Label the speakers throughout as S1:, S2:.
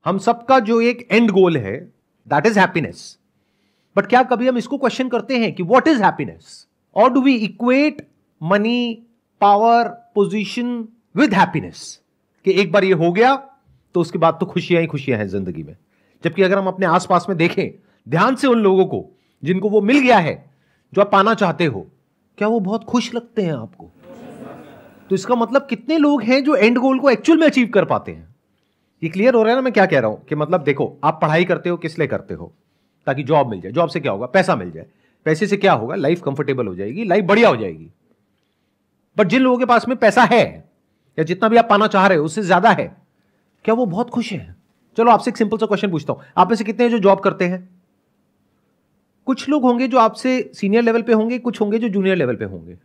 S1: हम सबका जो एक एंड गोल है दैट इज हैप्पीनेस। बट क्या कभी हम इसको क्वेश्चन करते हैं कि व्हाट इज हैप्पीनेस? और do we equate money, power, position with happiness, कि एक बार ये हो गया तो उसके बाद तो खुशियां ही खुशियां हैं जिंदगी में। जबकि अगर हम अपने आसपास में देखें ध्यान से उन लोगों को जिनको वो मिल गया है जो आप पाना चाहते हो, क्या वो बहुत खुश लगते हैं आपको? तो इसका मतलब कितने लोग हैं जो एंड गोल को एक्चुअल में अचीव कर पाते हैं? ये क्लियर हो रहा है ना मैं क्या कह रहा हूं? कि मतलब देखो, आप पढ़ाई करते हो किस लिए करते हो? ताकि जॉब मिल जाए। जॉब से क्या होगा? पैसा मिल जाए। पैसे से क्या होगा? लाइफ कंफर्टेबल हो जाएगी, लाइफ बढ़िया हो जाएगी। बट जिन लोगों के पास में पैसा है या जितना भी आप पाना चाह रहे हो उससे ज्यादा है, क्या वो बहुत खुश हैं? चलो आपसे एक सिंपल सा क्वेश्चन पूछता हूं, आप में से कितने हैं जो जॉब करते हैं? कुछ लोग होंगे जो आपसे सीनियर लेवल पे होंगे, कुछ होंगे जो जूनियर लेवल पे होंगे।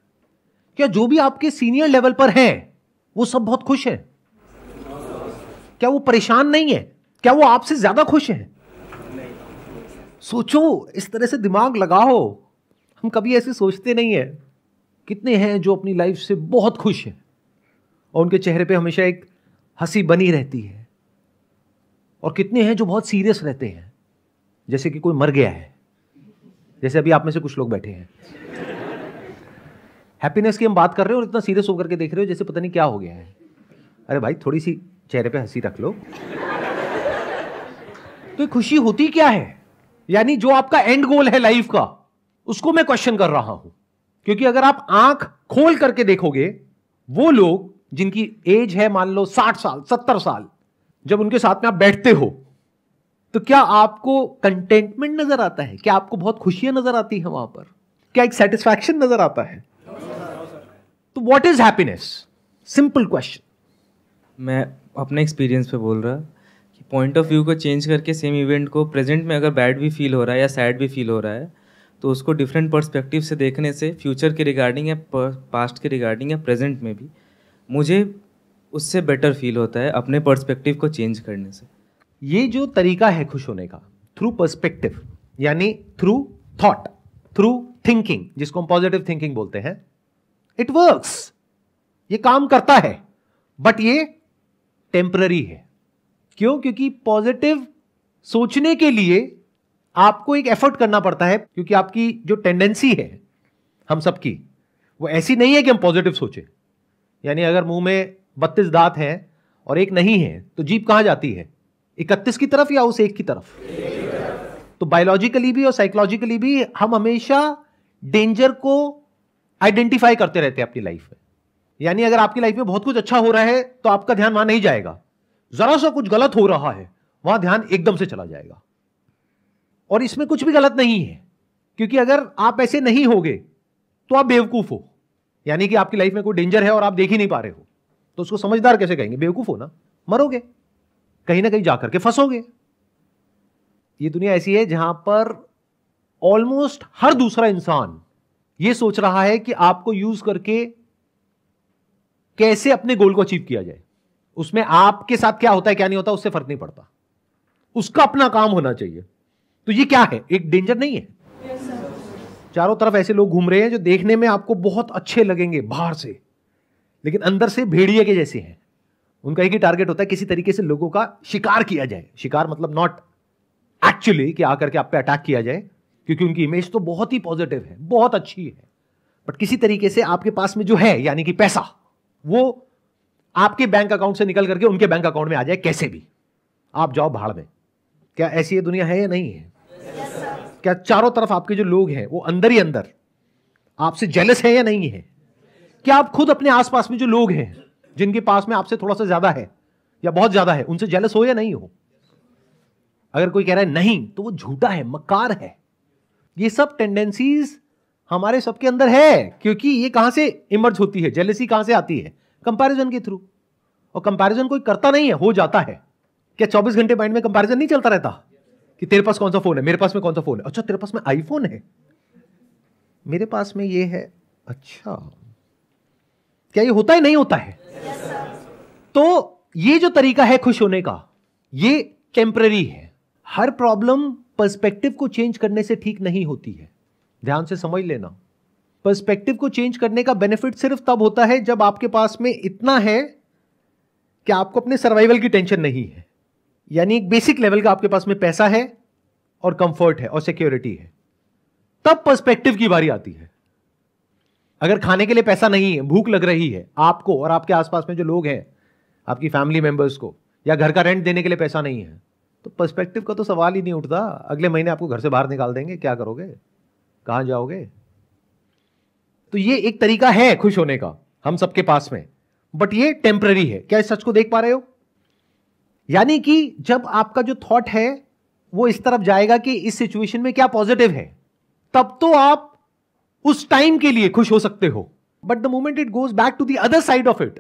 S1: क्या जो भी आपके सीनियर लेवल पर हैं वो सब बहुत खुश हैं? क्या वो परेशान नहीं है? क्या वो आपसे ज्यादा खुश हैं? सोचो, इस तरह से दिमाग लगाओ। हम कभी ऐसे सोचते नहीं है। कितने हैं जो अपनी लाइफ से बहुत खुश हैं और उनके चेहरे पे हमेशा एक हंसी बनी रहती है, और कितने हैं जो बहुत सीरियस रहते हैं, जैसे कि कोई मर गया है, जैसे अभी आप में से कुछ लोग बैठे हैं। हैप्पीनेस की हम बात कर रहे हो और इतना सीरियस होकर के देख रहे हो जैसे पता नहीं क्या हो गया है। अरे भाई, थोड़ी सी चेहरे पे हंसी रख लो। तो खुशी होती क्या है? यानी जो आपका एंड गोल है लाइफ का, उसको मैं क्वेश्चन कर रहा हूं। क्योंकि अगर आप आंख खोल करके देखोगे, वो लोग जिनकी एज है मान लो 60 साल 70 साल, जब उनके साथ में आप बैठते हो तो क्या आपको कंटेंटमेंट नजर आता है? क्या आपको बहुत खुशियां नजर आती है वहां पर? क्या एक सेटिस्फैक्शन नजर आता है? तो what is happiness? Simple question.
S2: मैं अपने एक्सपीरियंस पे बोल रहा कि पॉइंट ऑफ व्यू को चेंज करके सेम इवेंट को प्रेजेंट में अगर बैड भी फील हो रहा है या सैड भी फील हो रहा है, तो उसको डिफरेंट पर्सपेक्टिव से देखने से फ्यूचर के रिगार्डिंग या पास्ट के रिगार्डिंग या प्रेजेंट में भी मुझे उससे बेटर फील होता है अपने पर्सपेक्टिव को चेंज करने से।
S1: ये जो तरीका है खुश होने का, थ्रू पर्सपेक्टिव, यानी थ्रू थॉट, थ्रू थिंकिंग, जिसको हम पॉजिटिव थिंकिंग बोलते हैं, इट वर्क्स। ये काम करता है, बट ये टेम्पररी है। क्यों? क्योंकि पॉजिटिव सोचने के लिए आपको एक एफर्ट करना पड़ता है, क्योंकि आपकी जो टेंडेंसी है हम सबकी, वो ऐसी नहीं है कि हम पॉजिटिव सोचें। यानी अगर मुंह में 32 दांत हैं और एक नहीं है, तो जीभ कहां जाती है? 31 की तरफ या उस एक की तरफ? तो बायोलॉजिकली भी और साइकोलॉजिकली भी हम हमेशा डेंजर को आइडेंटिफाई करते रहते हैं अपनी लाइफ में। यानी अगर आपकी लाइफ में बहुत कुछ अच्छा हो रहा है तो आपका ध्यान वहां नहीं जाएगा। जरा सा कुछ गलत हो रहा है, वहां ध्यान एकदम से चला जाएगा। और इसमें कुछ भी गलत नहीं है, क्योंकि अगर आप ऐसे नहीं होगे तो आप बेवकूफ हो। यानी कि आपकी लाइफ में कोई डेंजर है और आप देख ही नहीं पा रहे हो, तो उसको समझदार कैसे कहेंगे? बेवकूफ हो ना, मरोगे, कहीं ना कहीं जाकर के फंसोगे। ये दुनिया ऐसी है जहां पर ऑलमोस्ट हर दूसरा इंसान ये सोच रहा है कि आपको यूज करके कैसे अपने गोल को अचीव किया जाए। उसमें आपके साथ क्या होता है क्या नहीं होता उससे फर्क नहीं पड़ता, उसका अपना काम होना चाहिए। तो ये क्या है? एक डेंजर नहीं है? चारों तरफ ऐसे लोग घूम रहे हैं जो देखने में आपको बहुत अच्छे लगेंगे बाहर से, लेकिन अंदर से भेड़िए के जैसे हैं। उनका एक ही टारगेट होता है, किसी तरीके से लोगों का शिकार किया जाए। शिकार मतलब नॉट एक्चुअली कि आकर के आप पे अटैक किया जाए, क्योंकि उनकी इमेज तो बहुत ही पॉजिटिव है, बहुत अच्छी है, बट किसी तरीके से आपके पास में जो है यानी कि पैसा, वो आपके बैंक अकाउंट से निकल करके उनके बैंक अकाउंट में आ जाए कैसे भी, आप जाओ भाड़ में। क्या ऐसी ये दुनिया है या नहीं है? क्या चारों तरफ आपके जो लोग हैं वो अंदर ही अंदर आपसे जेलस है या नहीं है? क्या आप खुद अपने आसपास में जो लोग हैं जिनके पास में आपसे थोड़ा सा ज्यादा है या बहुत ज्यादा है, उनसे जेलस हो या नहीं हो? अगर कोई कह रहा है नहीं, तो वो झूठा है, मक्कार है। ये सब टेंडेंसीज हमारे सबके अंदर है, क्योंकि ये कहां से इमर्ज होती है? जेलसी कहां से आती है? कंपैरिजन के थ्रू। और कंपैरिजन कोई करता नहीं है, हो जाता है। क्या 24 घंटे माइंड में कंपैरिजन नहीं चलता रहता कि तेरे पास कौन सा फोन है, मेरे पास में कौन सा फोन है? अच्छा, तेरे पास में आईफोन है, मेरे पास में ये है। अच्छा, क्या ये होता है नहीं होता है? तो ये जो तरीका है खुश होने का, ये टेम्पररी है। हर प्रॉब्लम पर्सपेक्टिव को चेंज करने से ठीक नहीं होती है, ध्यान से समझ लेना। पर्सपेक्टिव को चेंज करने का बेनिफिट सिर्फ तब होता है जब आपके पास में इतना है कि आपको अपने सर्वाइवल की टेंशन नहीं है। यानी एक बेसिक लेवल का आपके पास में पैसा है और कंफर्ट है और सिक्योरिटी है, तब पर्सपेक्टिव की बारी आती है। अगर खाने के लिए पैसा नहीं है, भूख लग रही है आपको और आपके आसपास में जो लोग हैं, आपकी फैमिली मेंबर्स को, या घर का रेंट देने के लिए पैसा नहीं है, तो पर्सपेक्टिव का तो सवाल ही नहीं उठता। अगले महीने आपको घर से बाहर निकाल देंगे, क्या करोगे, कहां जाओगे? तो ये एक तरीका है खुश होने का हम सबके पास में, बट ये टेम्पररी है। क्या इस सच को देख पा रहे हो? यानी कि जब आपका जो थॉट है वो इस तरफ जाएगा कि इस सिचुएशन में क्या पॉजिटिव है, तब तो आप उस टाइम के लिए खुश हो सकते हो। But the moment it goes back to the other side of it,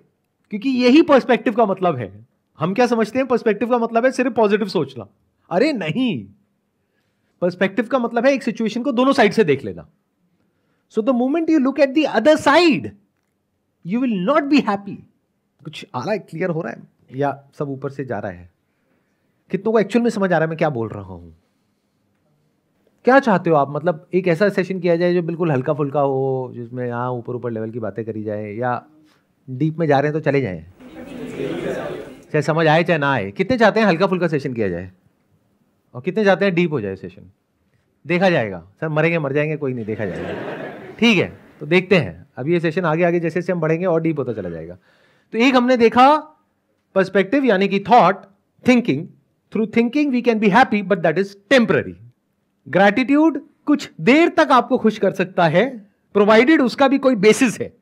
S1: क्योंकि यही पर्सपेक्टिव का मतलब है। हम क्या समझते हैं पर्सपेक्टिव का मतलब है सिर्फ पॉजिटिव सोचना। अरे नहीं, पर्सपेक्टिव का मतलब है एक सिचुएशन को दोनों साइड से देख लेना। So the moment you look at the other side, you will not be happy. कुछ आ रहा है, क्लियर हो रहा है, या सब ऊपर से जा रहा है? कितनों को एक्चुअल में समझ आ रहा है मैं क्या बोल रहा हूं? क्या चाहते हो आप? मतलब एक ऐसा सेशन किया जाए जो बिल्कुल हल्का फुल्का हो, जिसमें यहाँ ऊपर ऊपर लेवल की बातें करी जाए, या डीप में जा रहे हैं तो चले जाएं, चाहे समझ आए चाहे ना आए? कितने चाहते हैं हल्का फुल्का सेशन किया जाए और कितने चाहते हैं डीप हो जाए सेशन? देखा जाएगा सर, मरेंगे मर जाएंगे कोई नहीं, देखा जाएगा। ठीक है, तो देखते हैं अभी ये सेशन आगे आगे जैसे जैसे हम बढ़ेंगे और डीप होता चला जाएगा। तो एक हमने देखा पर्सपेक्टिव यानी कि thought, thinking. Through thinking we can be happy, but that is temporary. Gratitude कुछ देर तक आपको खुश कर सकता है, प्रोवाइडेड उसका भी कोई बेसिस है।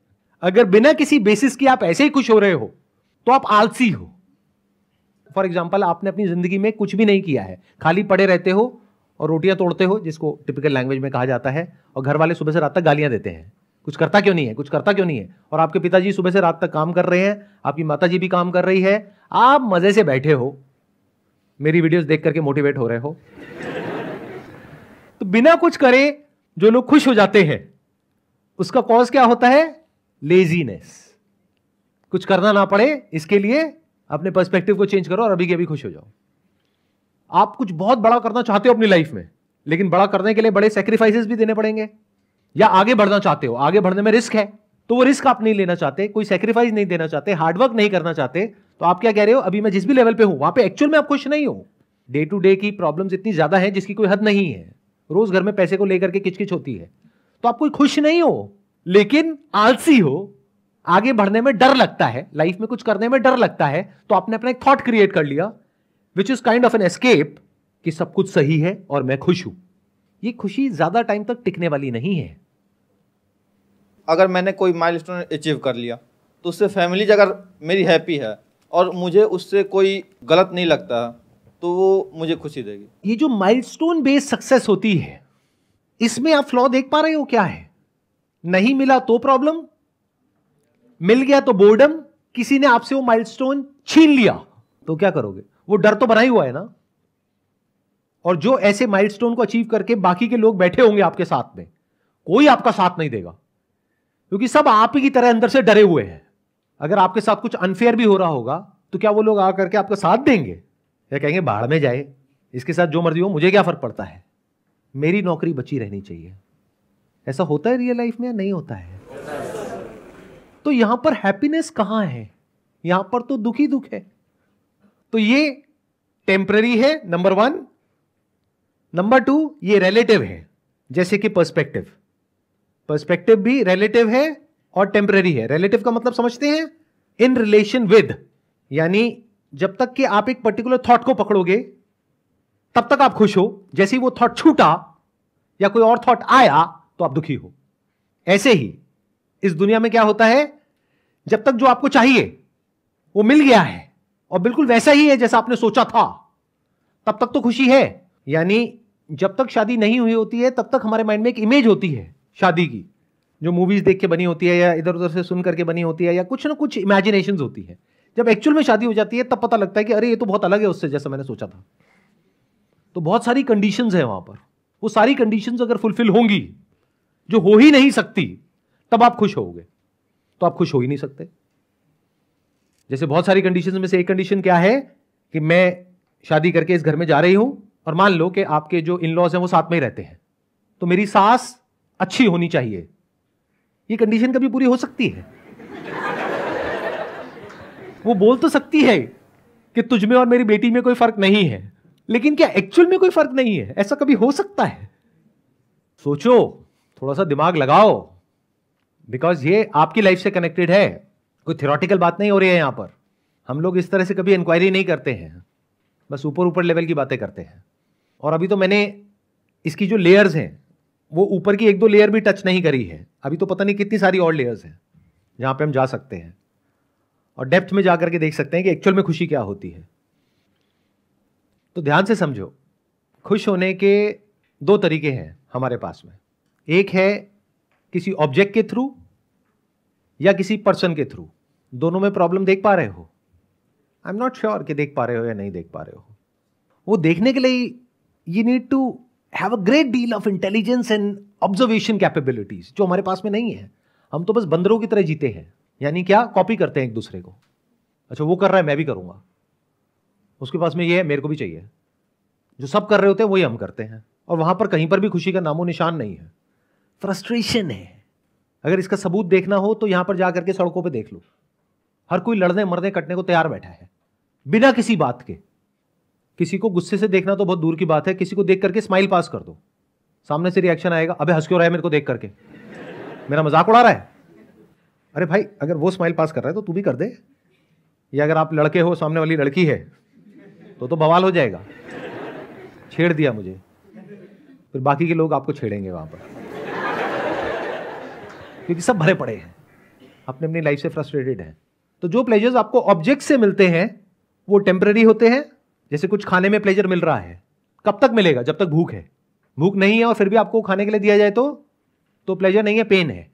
S1: अगर बिना किसी बेसिस के आप ऐसे ही खुश हो रहे हो तो आप आलसी हो। फॉर एग्जाम्पल, आपने अपनी जिंदगी में कुछ भी नहीं किया है, खाली पड़े रहते हो और रोटियां तोड़ते हो, जिसको टिपिकल लैंग्वेज में कहा जाता है, और घर वाले सुबह से रात तक गालियां देते हैं, कुछ करता क्यों नहीं है, कुछ करता क्यों नहीं है। और आपके पिताजी सुबह से रात तक काम कर रहे हैं, आपकी माताजी भी काम कर रही है, आप मजे से बैठे हो, मेरी वीडियोस देख करके मोटिवेट हो रहे हो। तो बिना कुछ करे जो लोग खुश हो जाते हैं, उसका कॉज क्या होता है? लेजीनेस। कुछ करना ना पड़े इसके लिए अपने पर्सपेक्टिव को चेंज करो और अभी के अभी खुश हो जाओ। आप कुछ बहुत बड़ा करना चाहते हो अपनी लाइफ में, लेकिन बड़ा करने के लिए बड़े सैक्रिफाइसेस भी देने पड़ेंगे। या आगे बढ़ना चाहते हो, आगे बढ़ने में रिस्क है, तो वो रिस्क आप नहीं लेना चाहते, कोई सैक्रिफाइस नहीं देना चाहते, हार्डवर्क नहीं करना चाहते, तो आप क्या कह रहे हो? अभी मैं जिस भी लेवल पे हूं वहां पे एक्चुअल में आप खुश नहीं हो। डे टू डे की प्रॉब्लम्स इतनी ज्यादा है जिसकी कोई हद नहीं है, रोज घर में पैसे को लेकर के किचकिच होती है, तो आप कोई खुश नहीं हो, लेकिन आलसी हो, आगे बढ़ने में डर लगता है, लाइफ में कुछ करने में डर लगता है, तो आपने अपना एक थॉट क्रिएट कर लिया which is kind of an escape कि सब कुछ सही है और मैं खुश हूं। ये खुशी ज्यादा टाइम तक टिकने वाली नहीं है।
S3: अगर मैंने कोई माइलस्टोन अचीव कर लिया तो उससे फैमिली अगर मेरी हैप्पी है और मुझे उससे कोई गलत नहीं लगता, तो वो मुझे खुशी देगी।
S1: ये जो माइलस्टोन बेस्ड सक्सेस होती है, इसमें आप फ्लॉ देख पा रहे हो क्या है? नहीं मिला तो प्रॉब्लम, मिल गया तो बोर्डम, किसी ने आपसे वो माइलस्टोन छीन लिया तो क्या करोगे? वो डर तो बना ही हुआ है ना। और जो ऐसे माइलस्टोन को अचीव करके बाकी के लोग बैठे होंगे आपके साथ में, कोई आपका साथ नहीं देगा, क्योंकि सब आप ही की तरह अंदर से डरे हुए हैं। अगर आपके साथ कुछ अनफेयर भी हो रहा होगा तो क्या वो लोग आकर के आपका साथ देंगे, या कहेंगे बाहर में जाए, इसके साथ जो मर्जी हो, मुझे क्या फर्क पड़ता है, मेरी नौकरी बची रहनी चाहिए। ऐसा होता है रियल लाइफ में या नहीं होता है? तो यहां पर हैप्पीनेस कहां है? यहां पर तो दुख ही दुख है। तो ये टेम्पररी है, नंबर 1। नंबर 2, ये रिलेटिव है, जैसे कि पर्सपेक्टिव। पर्सपेक्टिव भी रिलेटिव है और टेम्पररी है। रिलेटिव का मतलब समझते हैं? इन रिलेशन विद, यानी जब तक कि आप एक पर्टिकुलर थॉट को पकड़ोगे तब तक आप खुश हो, जैसे ही वो थॉट छूटा या कोई और थॉट आया तो आप दुखी हो। ऐसे ही इस दुनिया में क्या होता है, जब तक जो आपको चाहिए वो मिल गया है और बिल्कुल वैसा ही है जैसा आपने सोचा था, तब तक तो खुशी है। यानी जब तक शादी नहीं हुई होती है तब तक हमारे माइंड में एक इमेज होती है शादी की, जो मूवीज देख के बनी होती है या इधर उधर से सुन करके बनी होती है, या कुछ ना कुछ इमेजिनेशंस होती है। जब एक्चुअल में शादी हो जाती है तब पता लगता है कि अरे ये तो बहुत अलग है उससे जैसा मैंने सोचा था। तो बहुत सारी कंडीशंस है वहां पर, वो सारी कंडीशंस अगर फुलफिल होंगी, जो हो ही नहीं सकती, तब आप खुश होगे। तो आप खुश हो ही नहीं सकते। जैसे बहुत सारी कंडीशंस में से एक कंडीशन क्या है कि मैं शादी करके इस घर में जा रही हूं और मान लो कि आपके जो इन लॉज हैं वो साथ में ही रहते हैं, तो मेरी सास अच्छी होनी चाहिए। ये कंडीशन कभी पूरी हो सकती है? वो बोल तो सकती है कि तुझ में और मेरी बेटी में कोई फर्क नहीं है, लेकिन क्या एक्चुअल में कोई फर्क नहीं है? ऐसा कभी हो सकता है? सोचो, थोड़ा सा दिमाग लगाओ, बिकॉज ये आपकी लाइफ से कनेक्टेड है, कोई थ्योरेटिकल बात नहीं हो रही है यहां पर। हम लोग इस तरह से कभी इंक्वायरी नहीं करते हैं, बस ऊपर ऊपर लेवल की बातें करते हैं। और अभी तो मैंने इसकी जो लेयर्स हैं वो ऊपर की 1-2 लेयर भी टच नहीं करी है, अभी तो पता नहीं कितनी सारी और लेयर्स हैं जहां पे हम जा सकते हैं और डेप्थ में जाकर के देख सकते हैं कि एक्चुअल में खुशी क्या होती है। तो ध्यान से समझो, खुश होने के 2 तरीके हैं हमारे पास में। एक है किसी ऑब्जेक्ट के थ्रू या किसी पर्सन के थ्रू। दोनों में प्रॉब्लम देख पा रहे हो? आई एम नॉट श्योर कि देख पा रहे हो या नहीं देख पा रहे हो। वो देखने के लिए you need to have a great deal of intelligence and observation capabilities, जो हमारे पास में नहीं है। हम तो बस बंदरों की तरह जीते हैं, यानी क्या, कॉपी करते हैं एक दूसरे को। अच्छा वो कर रहा है मैं भी करूंगा, उसके पास में ये है मेरे को भी चाहिए। जो सब कर रहे होते हैं वही हम करते हैं, और वहां पर कहीं पर भी खुशी का नामो निशान नहीं है, फ्रस्ट्रेशन है। अगर इसका सबूत देखना हो तो यहां पर जाकर के सड़कों पे देख लो, हर कोई लड़ने मरने कटने को तैयार बैठा है बिना किसी बात के। किसी को गुस्से से देखना तो बहुत दूर की बात है, किसी को देख करके स्माइल पास कर दो, सामने से रिएक्शन आएगा, अबे हंस क्यों रहा है मेरे को देख करके, मेरा मजाक उड़ा रहा है। अरे भाई, अगर वो स्माइल पास कर रहा है तो तू भी कर दे। या अगर आप लड़के हो, सामने वाली लड़की है, तो बवाल हो जाएगा, छेड़ दिया मुझे, फिर बाकी के लोग आपको छेड़ेंगे वहां पर, क्योंकि सब भरे पड़े हैं, अपने अपनी लाइफ से फ्रस्ट्रेटेड हैं। तो जो प्लेजर्स आपको ऑब्जेक्ट से मिलते हैं वो टेम्पररी होते हैं। जैसे कुछ खाने में प्लेजर मिल रहा है, कब तक मिलेगा? जब तक भूख है। भूख नहीं है और फिर भी आपको खाने के लिए दिया जाए तो प्लेजर नहीं है, पेन है।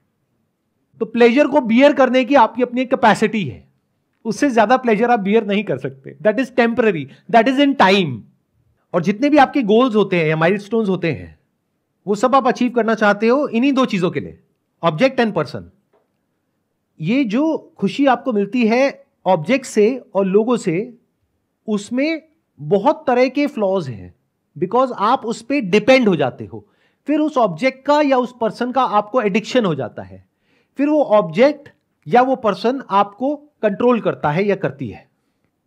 S1: तो प्लेजर को बियर करने की आपकी अपनी कैपेसिटी है, उससे ज्यादा प्लेजर आप बियर नहीं कर सकते। That is temporary, that is in time. और जितने भी आपके गोल्स होते हैं या माइलस्टोन्स होते हैं, वो सब आप अचीव करना चाहते हो इन्हीं 2 चीजों के लिए, ऑब्जेक्ट एंड पर्सन। ये जो खुशी आपको मिलती है ऑब्जेक्ट से और लोगों से, उसमें बहुत तरह के फ्लॉज हैं, बिकॉज आप उस पर डिपेंड हो जाते हो। फिर उस ऑब्जेक्ट का या उस पर्सन का आपको एडिक्शन हो जाता है, फिर वो ऑब्जेक्ट या वो पर्सन आपको कंट्रोल करता है या करती है।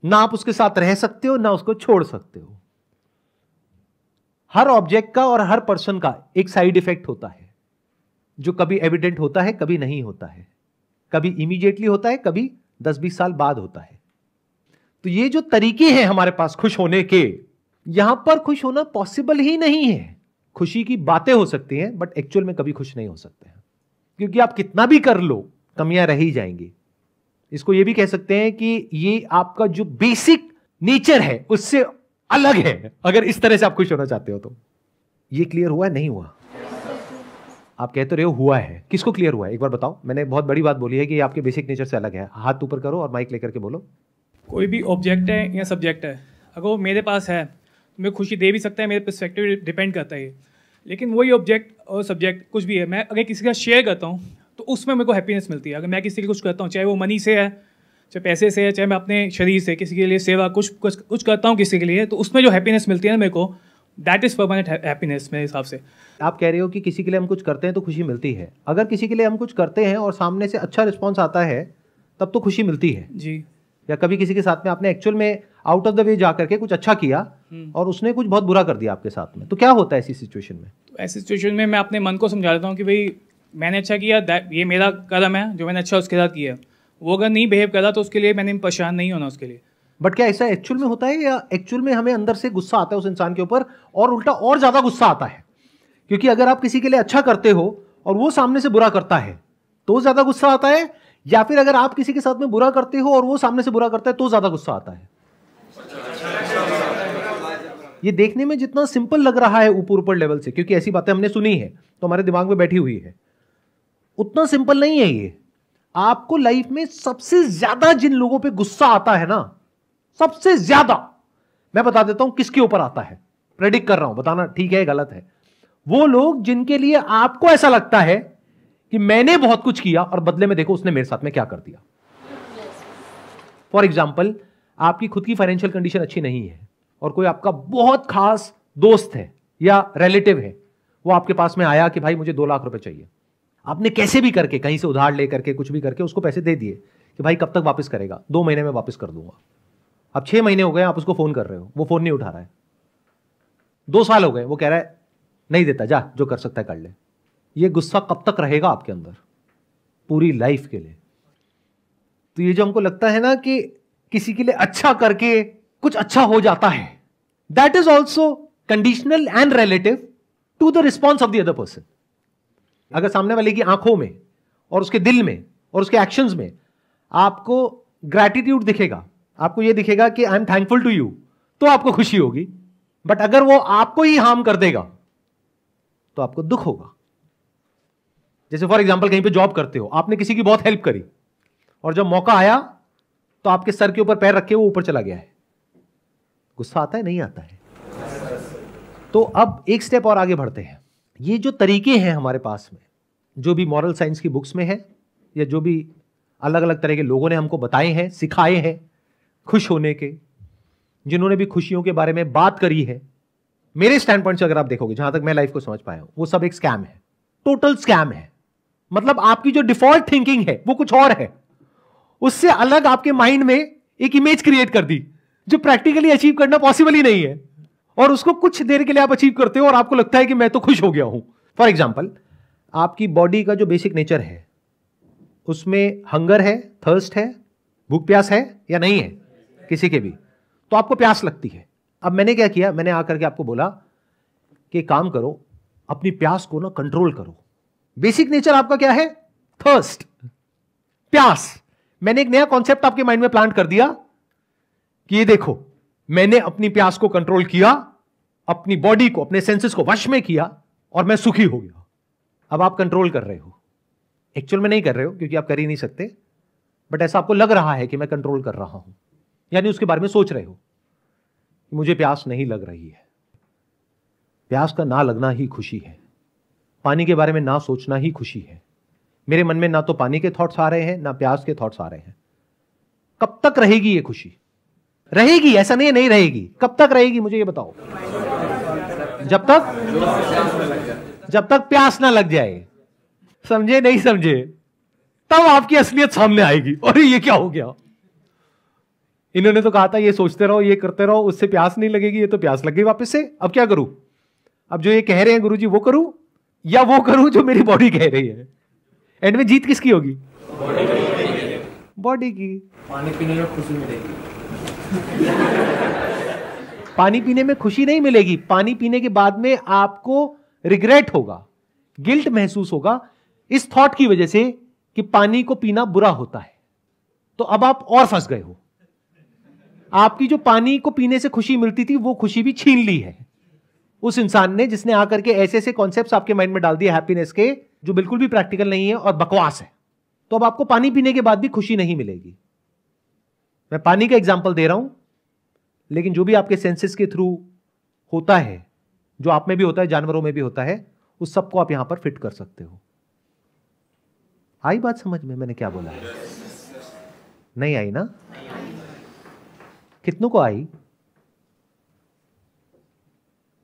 S1: ना आप उसके साथ रह सकते हो ना उसको छोड़ सकते हो। हर ऑब्जेक्ट का और हर पर्सन का एक साइड इफेक्ट होता है, जो कभी एविडेंट होता है, कभी नहीं होता है, कभी इमीडिएटली होता है, कभी 10-20 साल बाद होता है। तो ये जो तरीके हैं हमारे पास खुश होने के, यहां पर खुश होना पॉसिबल ही नहीं है। खुशी की बातें हो सकती हैं, बट एक्चुअल में कभी खुश नहीं हो सकते हैं, क्योंकि आप कितना भी कर लो कमियां रह ही जाएंगी। इसको ये भी कह सकते हैं कि ये आपका जो बेसिक नेचर है उससे अलग है, अगर इस तरह से आप खुश होना चाहते हो तो। ये क्लियर हुआ है? नहीं हुआ? आप कहते रहे हो हुआ है, किसको क्लियर हुआ है एक बार बताओ। मैंने बहुत बड़ी बात बोली है कि आपके बेसिक नेचर से अलग है। हाथ ऊपर करो और माइक लेकर के बोलो।
S4: कोई भी ऑब्जेक्ट है या सब्जेक्ट है, अगर वो मेरे पास है तो मैं खुशी दे भी सकता है, मेरे पर्सपेक्टिव डिपेंड करता है। लेकिन वही ऑब्जेक्ट और सब्जेक्ट कुछ भी है, मैं अगर किसी का शेयर करता हूँ तो उसमें मेरे को हैप्पीनेस मिलती है। अगर मैं किसी के लिए कुछ करता हूँ, चाहे वो मनी से है, चाहे पैसे से है, चाहे मैं अपने शरीर से किसी के लिए सेवा कुछ करता हूँ किसी के लिए, तो उसमें जो हैप्पीनेस मिलती है ना मेरे को, दैट इज़ परमानेंट हैप्पीनेस मेरे हिसाब से।
S1: आप कह रहे हो कि किसी के लिए हम कुछ करते हैं तो खुशी मिलती है। अगर किसी के लिए हम कुछ करते हैं और सामने से अच्छा रिस्पॉन्स आता है तब तो खुशी मिलती है
S4: जी।
S1: या कभी किसी के साथ में आपने एक्चुअल में आउट ऑफ द वे जा करके कुछ अच्छा किया और उसने कुछ बहुत बुरा कर दिया आपके साथ में, तो क्या होता है ऐसी सिचुएशन में?
S4: तो ऐसी सिचुएशन में मैं अपने मन को समझा देता हूँ कि भाई मैंने अच्छा किया, ये मेरा कदम है जो मैंने अच्छा उसके साथ किया। वो अगर नहीं बिहेव करा तो उसके लिए मैंने परेशान नहीं होना उसके लिए।
S1: बट क्या ऐसा एक्चुअल में होता है, या एक्चुअल में हमें अंदर से गुस्सा आता है उस इंसान के ऊपर और उल्टा और ज्यादा गुस्सा आता है? क्योंकि अगर आप किसी के लिए अच्छा करते हो और वो सामने से बुरा करता है तो ज्यादा गुस्सा आता है, या फिर अगर आप किसी के साथ में बुरा करते हो और वो सामने से बुरा करता है तो ज्यादा गुस्सा आता है? ये देखने में जितना सिंपल लग रहा है ऊपर ऊपर लेवल से, क्योंकि ऐसी बातें हमने सुनी है तो हमारे दिमाग में बैठी हुई है, उतना सिंपल नहीं है ये। आपको लाइफ में सबसे ज्यादा जिन लोगों पे गुस्सा आता है ना, सबसे ज्यादा, मैं बता देता हूं किसके ऊपर आता है, प्रेडिक्ट कर रहा हूं, बताना ठीक है गलत है। वो लोग जिनके लिए आपको ऐसा लगता है कि मैंने बहुत कुछ किया और बदले में देखो उसने मेरे साथ में क्या कर दिया। फॉर एग्जाम्पल, आपकी खुद की फाइनेंशियल कंडीशन अच्छी नहीं है और कोई आपका बहुत खास दोस्त है या रिलेटिव है, वो आपके पास में आया कि भाई मुझे 2 लाख रुपए चाहिए। आपने कैसे भी करके कहीं से उधार लेकर के कुछ भी करके उसको पैसे दे दिए कि भाई कब तक वापस करेगा, 2 महीने में वापस कर दूंगा। अब 6 महीने हो गए आप उसको फोन कर रहे हो, वो फोन नहीं उठा रहा है। 2 साल हो गए, वो कह रहा है नहीं देता, जा जो कर सकता है कर ले। ये गुस्सा कब तक रहेगा आपके अंदर? पूरी लाइफ के लिए। तो ये जो हमको लगता है ना कि किसी के लिए अच्छा करके कुछ अच्छा हो जाता है, that is also conditional and relative to the response of the other person. अगर सामने वाले की आंखों में और उसके दिल में और उसके एक्शंस में आपको ग्रैटिट्यूड दिखेगा, आपको यह दिखेगा कि I am thankful to you, तो आपको खुशी होगी। बट अगर वो आपको ही हार्म कर देगा तो आपको दुख होगा। जैसे फॉर एग्जांपल कहीं पे जॉब करते हो, आपने किसी की बहुत हेल्प करी और जब मौका आया तो आपके सर के ऊपर पैर रखे वो ऊपर चला गया है, गुस्सा आता है? नहीं आता है। तो अब एक स्टेप और आगे बढ़ते हैं। ये जो तरीके हैं हमारे पास में, जो भी मॉरल साइंस की बुक्स में है या जो भी अलग अलग तरह के लोगों ने हमको बताए हैं, सिखाए हैं खुश होने के, जिन्होंने भी खुशियों के बारे में बात करी है, मेरे स्टैंड पॉइंट से अगर आप देखोगे, जहां तक मैं लाइफ को समझ पाया हूं, वो सब एक स्कैम है, टोटल स्कैम है। मतलब आपकी जो डिफॉल्ट थिंकिंग है वो कुछ और है, उससे अलग आपके माइंड में एक इमेज क्रिएट कर दी जो प्रैक्टिकली अचीव करना पॉसिबल ही नहीं है, और उसको कुछ देर के लिए आप अचीव करते हो और आपको लगता है कि मैं तो खुश हो गया हूं। फॉर एग्जाम्पल, आपकी बॉडी का जो बेसिक नेचर है उसमें हंगर है, थर्स्ट है, भूख प्यास है या नहीं है किसी के भी, तो आपको प्यास लगती है। अब मैंने क्या किया, मैंने आकर के आपको बोला कि काम करो, अपनी प्यास को ना कंट्रोल करो। बेसिक नेचर आपका क्या है? थर्स्ट, प्यास। मैंने एक नया कॉन्सेप्ट आपके माइंड में प्लांट कर दिया कि ये देखो, मैंने अपनी प्यास को कंट्रोल किया, अपनी बॉडी को, अपने सेंसेस को वश में किया और मैं सुखी हो गया। अब आप कंट्रोल कर रहे हो, एक्चुअल में नहीं कर रहे हो क्योंकि आप कर ही नहीं सकते, बट ऐसा आपको लग रहा है कि मैं कंट्रोल कर रहा हूं, यानी उसके बारे में सोच रहे हो कि मुझे प्यास नहीं लग रही है। प्यास का ना लगना ही खुशी है, पानी के बारे में ना सोचना ही खुशी है। मेरे मन में ना तो पानी के थॉट्स आ रहे हैं ना प्यास के थॉट्स आ रहे हैं। कब तक रहेगी ये खुशी? रहेगी, ऐसा नहीं रहेगी। कब तक रहेगी मुझे ये बताओ? जब तक प्यास ना लग जाए। समझे नहीं समझे? तब आपकी असलियत सामने आएगी। और ये क्या हो गया, इन्होंने तो कहा था ये सोचते रहो, ये करते रहो, उससे प्यास नहीं लगेगी, ये तो प्यास लग गई वापस से। अब क्या करूं? अब जो ये कह रहे हैं गुरुजी वो करूं या वो करूं जो मेरी बॉडी कह रही है? एंड में जीत किसकी होगी? बॉडी की।
S5: पानी पीने में खुशी मिलेगी।
S1: पानी पीने में खुशी नहीं मिलेगी। पानी पीने के बाद में आपको रिग्रेट होगा, गिल्ट महसूस होगा इस थॉट की वजह से कि पानी को पीना बुरा होता है। तो अब आप और फंस गए हो। आपकी जो पानी को पीने से खुशी मिलती थी वो खुशी भी छीन ली है उस इंसान ने, जिसने आकर के ऐसे ऐसे कॉन्सेप्ट्स आपके माइंड में डाल दिए हैप्पीनेस के, जो बिल्कुल भी प्रैक्टिकल नहीं है और बकवास है। तो अब आपको पानी पीने के बाद भी खुशी नहीं मिलेगी। मैं पानी का एग्जांपल दे रहा हूं, लेकिन जो भी आपके सेंसेस के थ्रू होता है, जो आप में भी होता है, जानवरों में भी होता है, उस सबको आप यहां पर फिट कर सकते हो। आई बात समझ में मैंने क्या बोला है? नहीं आई ना? कितनों को आई?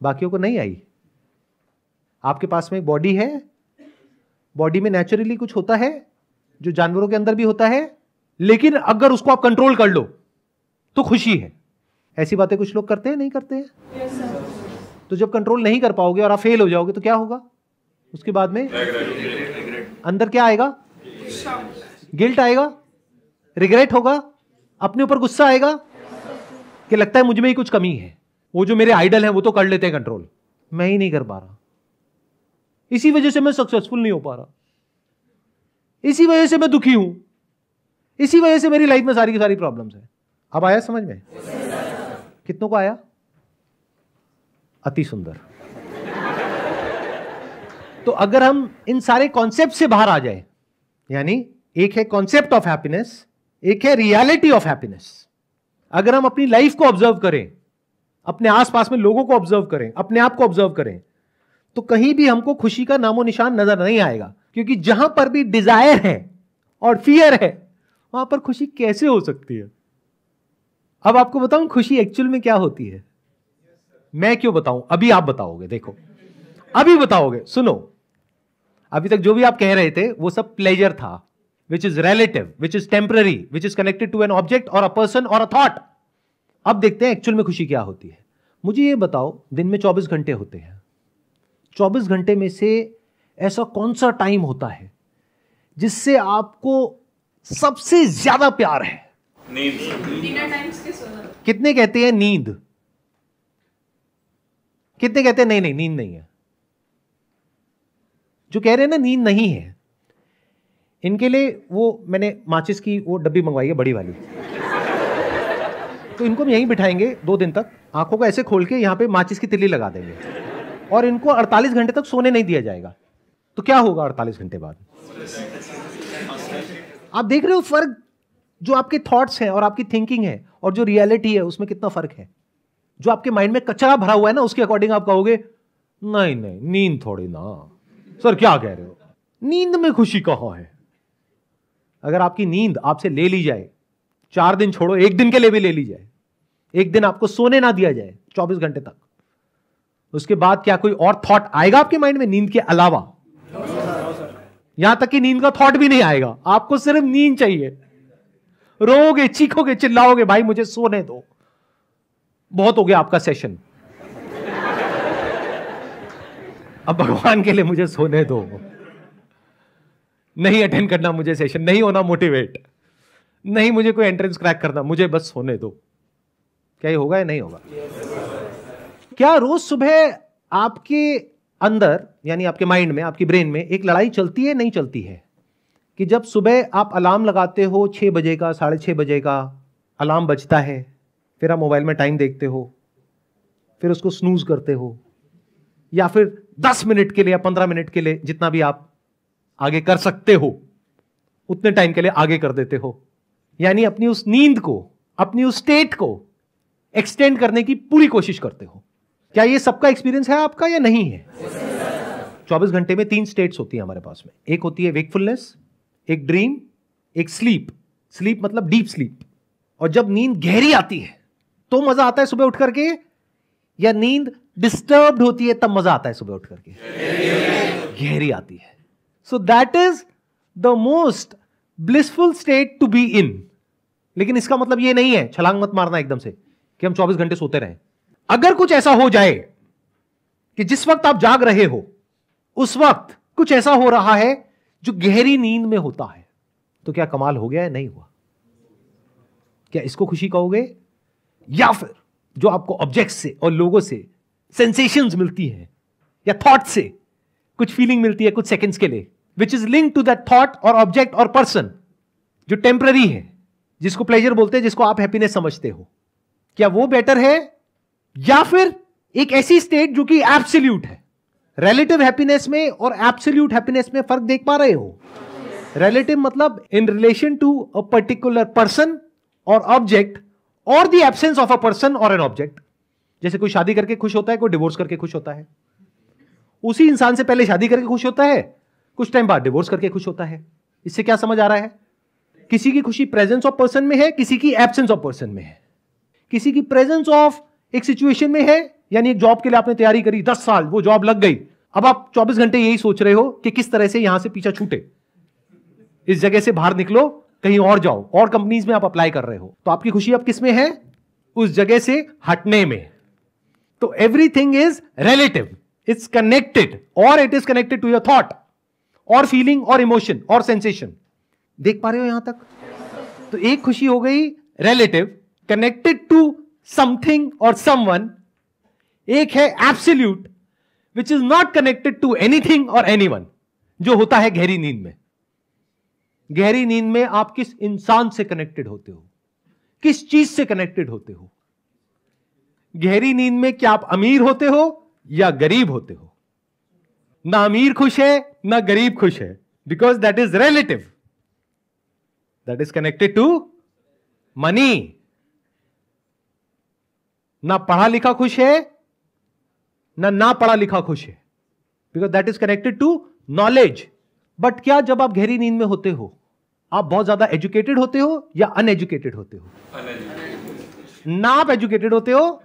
S1: बाकियों को नहीं आई। आपके पास में एक बॉडी है, बॉडी में नेचुरली कुछ होता है जो जानवरों के अंदर भी होता है, लेकिन अगर उसको आप कंट्रोल कर लो तो खुशी है। ऐसी बातें कुछ लोग करते हैं, नहीं करते हैं? तो जब कंट्रोल नहीं कर पाओगे और आप फेल हो जाओगे तो क्या होगा? उसके बाद में अंदर क्या आएगा? गिल्ट आएगा, रिग्रेट होगा, अपने ऊपर गुस्सा आएगा कि लगता है मुझ में ही कुछ कमी है। वो जो मेरे आइडल हैं वो तो कर लेते हैं कंट्रोल, मैं ही नहीं कर पा रहा, इसी वजह से मैं सक्सेसफुल नहीं हो पा रहा, इसी वजह से मैं दुखी हूं, इसी वजह से मेरी लाइफ में सारी की सारी प्रॉब्लम्स है। अब आया समझ में? कितनों को आया? अति सुंदर। तो अगर हम इन सारे कॉन्सेप्ट से बाहर आ जाए, यानी एक है कॉन्सेप्ट ऑफ हैप्पीनेस, एक है रियलिटी ऑफ हैप्पीनेस। अगर हम अपनी लाइफ को ऑब्जर्व करें, अपने आसपास में लोगों को ऑब्जर्व करें, अपने आप को ऑब्जर्व करें, तो कहीं भी हमको खुशी का नामो निशान नजर नहीं आएगा। क्योंकि जहां पर भी डिजायर है और फियर है, वहां पर खुशी कैसे हो सकती है? अब आपको बताऊं खुशी एक्चुअल में क्या होती है? मैं क्यों बताऊं? अभी आप बताओगे, देखो अभी बताओगे। सुनो, अभी तक जो भी आप कह रहे थे वो सब प्लेजर था, which is relative, which is temporary, which is connected to an object और अ पर्सन और अ थॉट। अब देखते हैं एक्चुअल में खुशी क्या होती है। मुझे ये बताओ, दिन में 24 घंटे होते हैं, 24 घंटे में से ऐसा कौन सा टाइम होता है जिससे आपको सबसे ज्यादा प्यार है? कितने कहते हैं नींद? कितने कहते हैं नहीं नहीं नींद नहीं है? जो कह रहे हैं ना नींद नहीं है, इनके लिए वो मैंने माचिस की वो डब्बी मंगवाई है, बड़ी वाली। तो इनको हम यहीं बिठाएंगे 2 दिन तक, आंखों को ऐसे खोल के यहां पे माचिस की तिल्ली लगा देंगे और इनको 48 घंटे तक सोने नहीं दिया जाएगा। तो क्या होगा 48 घंटे बाद? आप देख रहे हो फर्क, जो आपके थॉट्स हैं और आपकी थिंकिंग है और जो रियलिटी है उसमें कितना फर्क है। जो आपके माइंड में कचरा भरा हुआ है ना, उसके अकॉर्डिंग आप कहोगे नहीं नहीं नींद थोड़ी ना। सर क्या कह रहे हो, नींद में खुशी कहां है? अगर आपकी नींद आपसे ले ली जाए, 4 दिन छोड़ो, 1 दिन के लिए भी ले ली जाए, 1 दिन आपको सोने ना दिया जाए 24 घंटे तक, उसके बाद क्या कोई और थॉट आएगा आपके माइंड में नींद के अलावा? यहां तक कि नींद का थॉट भी नहीं आएगा, आपको सिर्फ नींद चाहिए। रोओगे, चीखोगे, चिल्लाओगे, भाई मुझे सोने दो, बहुत हो गया आपका सेशन, अब भगवान के लिए मुझे सोने दो, नहीं अटेंड करना मुझे सेशन, नहीं होना मोटिवेट, नहीं मुझे कोई एंट्रेंस क्रैक करना, मुझे बस सोने दो। क्या ये होगा या नहीं होगा? क्या रोज सुबह आपके अंदर यानी आपके माइंड में, आपकी ब्रेन में एक लड़ाई चलती है, नहीं चलती है? कि जब सुबह आप अलार्म लगाते हो 6 बजे का, 6:30 बजे का अलार्म बजता है, फिर आप मोबाइल में टाइम देखते हो, फिर उसको स्नूज करते हो, या फिर 10 मिनट के लिए या 15 मिनट के लिए, जितना भी आप आगे कर सकते हो उतने टाइम के लिए आगे कर देते हो, यानी अपनी उस नींद को, अपनी उस स्टेट को एक्सटेंड करने की पूरी कोशिश करते हो। क्या ये सबका एक्सपीरियंस है आपका या नहीं है? 24 घंटे में 3 स्टेट्स होती हैं हमारे पास में। एक होती है वेकफुलनेस, एक ड्रीम, एक स्लीप। स्लीप मतलब डीप स्लीप। और जब नींद गहरी आती है तो मजा आता है सुबह उठ करके, या नींद डिस्टर्ब्ड होती है तब मजा आता है सुबह उठ करके? गहरी आती है। So that is the most blissful state to be in. लेकिन इसका मतलब ये नहीं है छलांग मत मारना एकदम से कि हम 24 घंटे सोते रहें। अगर कुछ ऐसा हो जाए कि जिस वक्त आप जाग रहे हो उस वक्त कुछ ऐसा हो रहा है जो गहरी नींद में होता है, तो क्या कमाल हो गया है? नहीं हुआ? क्या इसको खुशी कहोगे? या फिर जो आपको ऑब्जेक्ट से और लोगों से सेंसेशंस मिलती हैं या थॉट से कुछ फीलिंग मिलती है कुछ सेकंड्स के लिए, which is link to that thought और ऑब्जेक्ट और पर्सन, जो टेम्पररी है, जिसको प्लेजर बोलते हैं, जिसको आप हैप्पीनेस समझते हो, क्या वो बेटर है? या फिर एक ऐसी स्टेट जो कि एब्सोल्यूट है? रिलेटिव हैप्पीनेस में और एब्सोल्यूट हैप्पीनेस में फर्क देख पा रहे हो? रिलेटिव मतलब in relation to a particular person और ऑब्जेक्ट, और the absence of a person और एन ऑब्जेक्ट। जैसे कोई शादी करके खुश होता है, कोई डिवोर्स करके खुश होता है। उसी इंसान से पहले शादी करके खुश होता है, कुछ टाइम बाद डिवोर्स करके खुश होता है। इससे क्या समझ आ रहा है? किसी की खुशी प्रेजेंस ऑफ पर्सन में है, किसी की एब्सेंस ऑफ पर्सन में है। किसी की प्रेजेंस ऑफ एक सिचुएशन में है, यानी एक जॉब के लिए आपने तैयारी करी 10 साल, वो जॉब लग गई, अब आप 24 घंटे यही सोच रहे हो कि किस तरह से यहां से पीछा छूटे, इस जगह से बाहर निकलो, कहीं और जाओ, और कंपनीज में आप अप्लाई कर रहे हो। तो आपकी खुशी अब किस में है? उस जगह से हटने में। तो everything is relative, it's connected, और it is connected to your thought और फीलिंग और इमोशन और सेंसेशन। देख पा रहे हो यहां तक? तो एक खुशी हो गई रिलेटिव, कनेक्टेड टू समथिंग और समवन। एक है absolute, which is not connected to anything और एनीवन, जो होता है गहरी नींद में। गहरी नींद में आप किस इंसान से कनेक्टेड होते हो, किस चीज से कनेक्टेड होते हो? गहरी नींद में क्या आप अमीर होते हो या गरीब होते हो? ना अमीर खुश है ना गरीब खुश है, because that is relative, that is connected to money. ना पढ़ा लिखा खुश है ना पढ़ा लिखा खुश है, because that is connected to knowledge. But क्या जब आप गहरी नींद में होते हो आप बहुत ज्यादा एजुकेटेड होते हो या अनएजुकेटेड होते हो? ना आप एजुकेटेड होते हो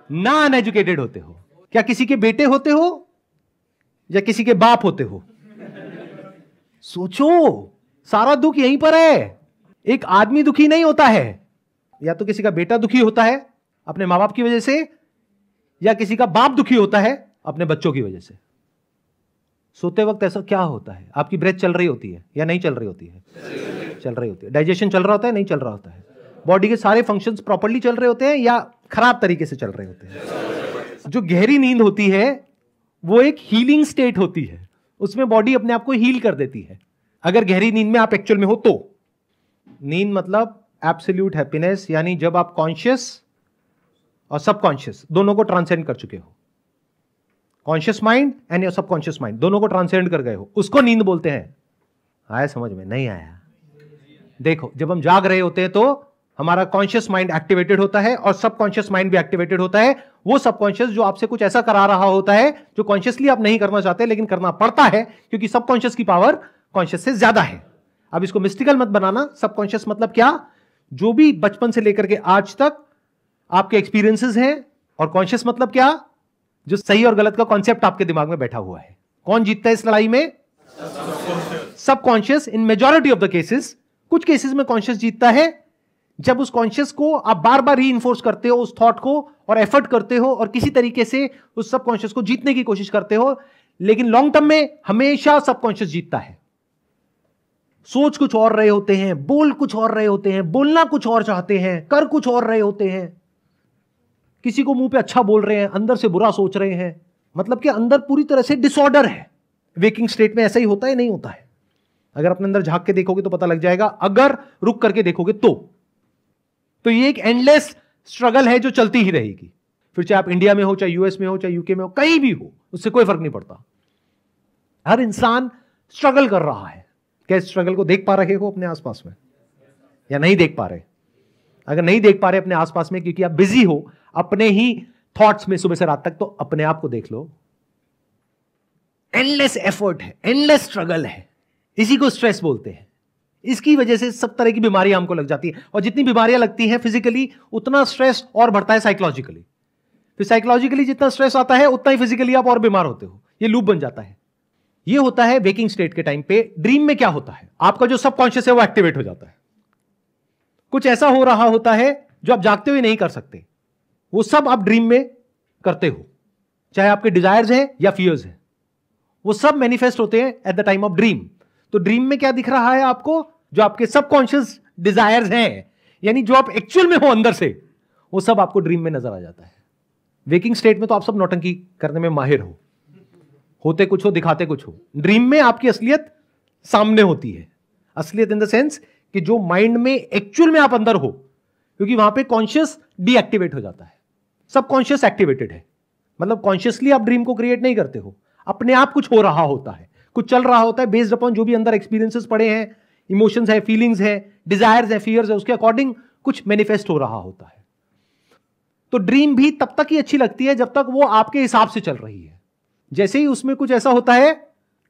S1: ना अनएजुकेटेड होते हो। क्या किसी के बेटे होते हो या किसी के बाप होते हो? सोचो, सारा दुख यहीं पर है। एक आदमी दुखी नहीं होता है, या तो किसी का बेटा दुखी होता है अपने माँ बाप की वजह से, या किसी का बाप दुखी होता है अपने बच्चों की वजह से। सोते वक्त ऐसा क्या होता है? आपकी ब्रेथ चल रही होती है या नहीं चल रही होती है? चल रही होती है। डाइजेशन चल रहा होता है, नहीं चल रहा होता है? बॉडी के सारे फंक्शंस प्रॉपर्ली चल रहे होते हैं या खराब तरीके से चल रहे होते हैं? जो गहरी नींद होती है वो एक हीलिंग स्टेट होती है, उसमें बॉडी अपने आप को हील कर देती है। अगर गहरी नींद में आप एक्चुअल में हो तो। नींद मतलब एब्सोल्यूट हैप्पीनेस, यानी जब आप कॉन्शियस और सबकॉन्शियस दोनों को ट्रांसेंड कर चुके हो, conscious mind and your subconscious mind दोनों को ट्रांसेंड कर गए हो, उसको नींद बोलते हैं। आया समझ में? नहीं आया? देखो, जब हम जाग रहे होते हैं तो हमारा कॉन्शियस माइंड एक्टिवेटेड होता है और सबकॉन्शियस माइंड भी एक्टिवेटेड होता है। वो सबकॉन्शियस जो आपसे कुछ ऐसा करा रहा होता है जो कॉन्शियसली आप नहीं करना चाहते लेकिन करना पड़ता है, क्योंकि सबकॉन्शियस की पावर कॉन्शियस से ज्यादा है। अब इसको मिस्टिकल मत बनाना। सबकॉन्शियस मतलब क्या? जो भी बचपन से लेकर के आज तक आपके एक्सपीरियंसेस हैं, और कॉन्शियस मतलब क्या? जो सही और गलत का कॉन्सेप्ट आपके दिमाग में बैठा हुआ है। कौन जीतता है इस लड़ाई में? Subconscious. In majority of the cases, कुछ केसेस में कॉन्शियस जीतता है। जब उस कॉन्शियस को आप बार बार रीइंफोर्स करते हो, उस थॉट को, और एफर्ट करते हो और किसी तरीके से उस सबकॉन्शियस को जीतने की कोशिश करते हो, लेकिन लॉन्ग टर्म में हमेशा सबकॉन्शियस जीतता है। सोच कुछ और रहे होते हैं, बोल कुछ और रहे होते हैं, बोलना कुछ और चाहते हैं, कर कुछ और रहे होते हैं। किसी को मुंह पे अच्छा बोल रहे हैं, अंदर से बुरा सोच रहे हैं, मतलब कि अंदर पूरी तरह से डिसऑर्डर है। वेकिंग स्टेट में ऐसा ही होता है, नहीं होता है? अगर अपने अंदर झांक के देखोगे तो पता लग जाएगा, अगर रुक करके देखोगे तो ये एक एंडलेस स्ट्रगल है जो चलती ही रहेगी। फिर चाहे आप इंडिया में हो, चाहे यूएस में हो, चाहे यूके में हो, कहीं भी हो, उससे कोई फर्क नहीं पड़ता। हर इंसान स्ट्रगल कर रहा है। क्या इस स्ट्रगल को देख पा रहे हो अपने आसपास में, या नहीं देख पा रहे? अगर नहीं देख पा रहे अपने आसपास में क्योंकि आप बिजी हो अपने ही थॉट्स में सुबह से रात तक, तो अपने आप को देख लो। एंडलेस एफर्ट है, एंडलेस स्ट्रगल है, इसी को स्ट्रेस बोलते हैं। इसकी वजह से सब तरह की बीमारियां हमको लग जाती है, और जितनी बीमारियां लगती हैं फिजिकली, उतना स्ट्रेस और बढ़ता है साइकोलॉजिकली। फिर साइकोलॉजिकली जितना स्ट्रेस आता है उतना ही फिजिकली आप और बीमार होते हो। ये लूप बन जाता है। ये होता है वेकिंग स्टेट के टाइम पे। ड्रीम में क्या होता है? आपका जो सबकॉन्शियस है वो एक्टिवेट हो जाता है। कुछ ऐसा हो रहा होता है जो आप जागते हुए नहीं कर सकते, वो सब आप ड्रीम में करते हो। चाहे आपके डिजायर्स हैं या फियर्स हैं, वो सब मैनिफेस्ट होते हैं at the time of dream. तो ड्रीम में क्या दिख रहा है आपको? जो आपके सबकॉन्शियस डिजायर्स हैं, यानी जो आप एक्चुअल में हो अंदर से, वो सब आपको ड्रीम में नजर आ जाता है। वेकिंग स्टेट में तो आप सब नौटंकी करने में माहिर हो, होते कुछ हो, दिखाते कुछ हो। ड्रीम में आपकी असलियत सामने होती है। असलियत इन द सेंस कि जो माइंड में एक्चुअल में आप अंदर हो, क्योंकि वहां पे कॉन्शियस डीएक्टिवेट हो जाता है, सबकॉन्शियस एक्टिवेटेड है। मतलब कॉन्शियसली आप ड्रीम को क्रिएट नहीं करते हो, अपने आप कुछ हो रहा होता है, कुछ चल रहा होता है बेस्ड अपॉन जो भी अंदर एक्सपीरियंसेस पड़े हैं, इमोशंस है, फीलिंग्स है, डिजायर्स है, फियर्स है, उसके अकॉर्डिंग कुछ मैनिफेस्ट हो रहा होता है। तो ड्रीम भी तब तक ही अच्छी लगती है जब तक वो आपके हिसाब से चल रही है। जैसे ही उसमें कुछ ऐसा होता है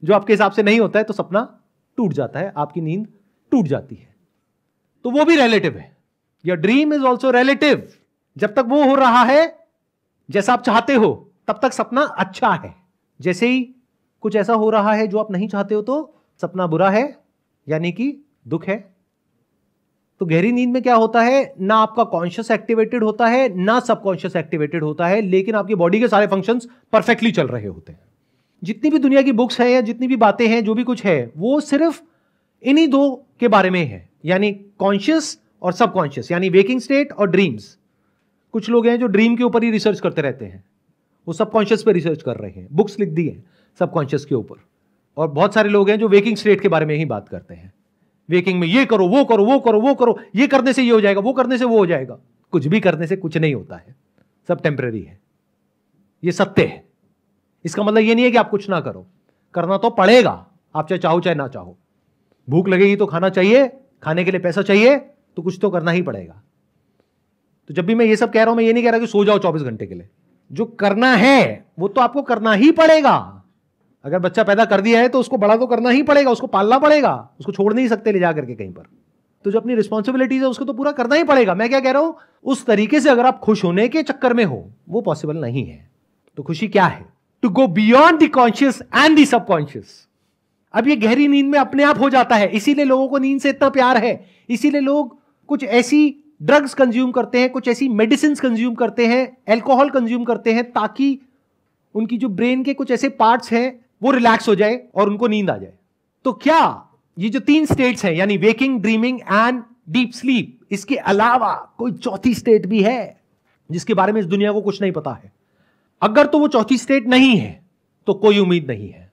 S1: जो आपके हिसाब से नहीं होता है, तो सपना टूट जाता है, आपकी नींद टूट जाती है। तो वो भी रिलेटिव है। Your dream is also relative. जब तक वो हो रहा है जैसा आप चाहते हो, तब तक सपना अच्छा है। जैसे ही कुछ ऐसा हो रहा है जो आप नहीं चाहते हो, तो सपना बुरा है, यानी कि दुख है। तो गहरी नींद में क्या होता है? ना आपका कॉन्शियस एक्टिवेटेड होता है, ना सबकॉन्शियस एक्टिवेटेड होता है, लेकिन आपकी बॉडी के सारे फंक्शंस परफेक्टली चल रहे होते हैं। जितनी भी दुनिया की बुक्स हैं या जितनी भी बातें हैं, जो भी कुछ है, वो सिर्फ इन्हीं दो के बारे में है, यानी कॉन्शियस और सबकॉन्शियस, यानी वेकिंग स्टेट और ड्रीम्स। कुछ लोग हैं जो ड्रीम के ऊपर ही रिसर्च करते रहते हैं, वो सबकॉन्शियस पे रिसर्च कर रहे हैं, बुक्स लिख दी हैं सबकॉन्शियस के ऊपर। और बहुत सारे लोग हैं जो वेकिंग स्टेट के बारे में ही बात करते हैं। वेकिंग में ये करो, वो करो, वो करो, वो करो, ये करने से ये हो जाएगा, वो करने से वो हो जाएगा। कुछ भी करने से कुछ नहीं होता है, सब टेम्परेरी है, ये सत्य है। इसका मतलब ये नहीं है कि आप कुछ ना करो, करना तो पड़ेगा, आप चाहे चाहो चाहे ना चाहो। भूख लगेगी तो खाना चाहिए, खाने के लिए पैसा चाहिए, तो कुछ तो करना ही पड़ेगा। तो जब भी मैं ये सब कह रहा हूं, मैं ये नहीं कह रहा कि सो जाओ 24 घंटे के लिए। जो करना है वो तो आपको करना ही पड़ेगा। अगर बच्चा पैदा कर दिया है तो उसको बड़ा तो करना ही पड़ेगा, उसको पालना पड़ेगा, उसको छोड़ नहीं सकते ले जा करके कहीं पर। तो जो अपनी रिस्पॉन्सिबिलिटीज है उसको तो पूरा करना ही पड़ेगा। मैं क्या कह रहा हूं, उस तरीके से अगर आप खुश होने के चक्कर में हो, वो पॉसिबल नहीं है। तो खुशी क्या है? To go beyond the conscious and the subconscious. अब ये गहरी नींद में अपने आप हो जाता है, इसीलिए लोगों को नींद से इतना प्यार है, इसीलिए लोग कुछ ऐसी ड्रग्स कंज्यूम करते हैं, कुछ ऐसी मेडिसिन कंज्यूम करते हैं, एल्कोहल कंज्यूम करते हैं, ताकि उनकी जो ब्रेन के कुछ ऐसे पार्ट्स हैं वो रिलैक्स हो जाए और उनको नींद आ जाए। तो क्या ये जो 3 स्टेट्स हैं, यानी waking, dreaming and deep sleep, इसके अलावा कोई चौथी स्टेट भी है जिसके बारे में इस दुनिया को कुछ नहीं पता है? अगर तो वो चौथी स्टेट नहीं है तो कोई उम्मीद नहीं है,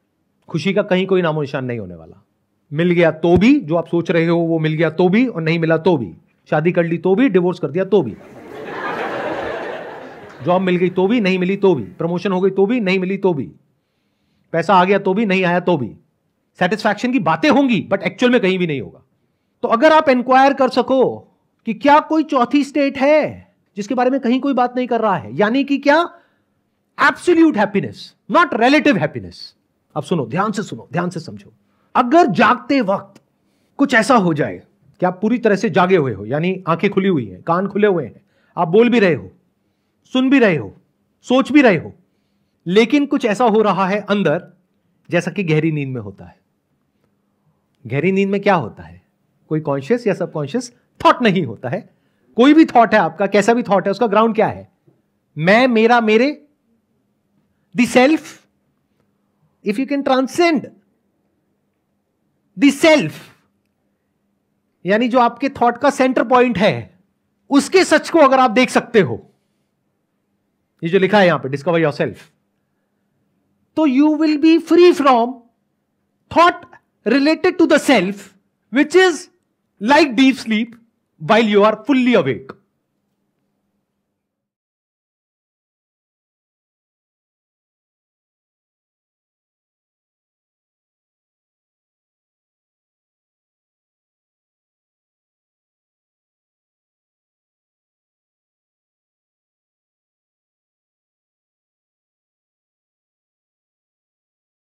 S1: खुशी का कहीं कोई नामो निशान नहीं होने वाला। मिल गया तो भी, जो आप सोच रहे हो वो मिल गया तो भी, और नहीं मिला तो भी, शादी कर ली तो भी, डिवोर्स कर दिया तो भी, जॉब मिल गई तो भी, नहीं मिली तो भी, प्रमोशन हो गई तो भी, नहीं मिली तो भी, पैसा आ गया तो भी, नहीं आया तो भी, सेटिस्फैक्शन की बातें होंगी बट एक्चुअल में कहीं भी नहीं होगा। तो अगर आप इंक्वायर कर सको कि क्या कोई चौथी स्टेट है जिसके बारे में कहीं कोई बात नहीं कर रहा है, यानी कि क्या absolute happiness, not relative happiness. अब सुनो, ध्यान से सुनो, ध्यान से समझो। अगर जागते वक्त कुछ ऐसा हो जाए कि आप पूरी तरह से जागे हुए हो, यानी आंखें खुली हुई हैं, कान खुले हुए हैं, आप बोल भी रहे हो, सुन भी रहे हो, सोच भी रहे हो, लेकिन कुछ ऐसा हो रहा है अंदर जैसा कि गहरी नींद में होता है। गहरी नींद में क्या होता है? कोई कॉन्शियस या सबकॉन्शियस थॉट नहीं होता है। कोई भी थॉट है आपका, कैसा भी थॉट है, उसका ग्राउंड क्या है? मैं, मेरा, मेरे, the self. If you can transcend the self, यानी जो आपके थॉट का सेंटर पॉइंट है, उसके सच को अगर आप देख सकते हो, ये जो लिखा है यहां पे, डिस्कवर योरसेल्फ, तो you will be free from thought related to the self, which is like deep sleep while you are fully awake.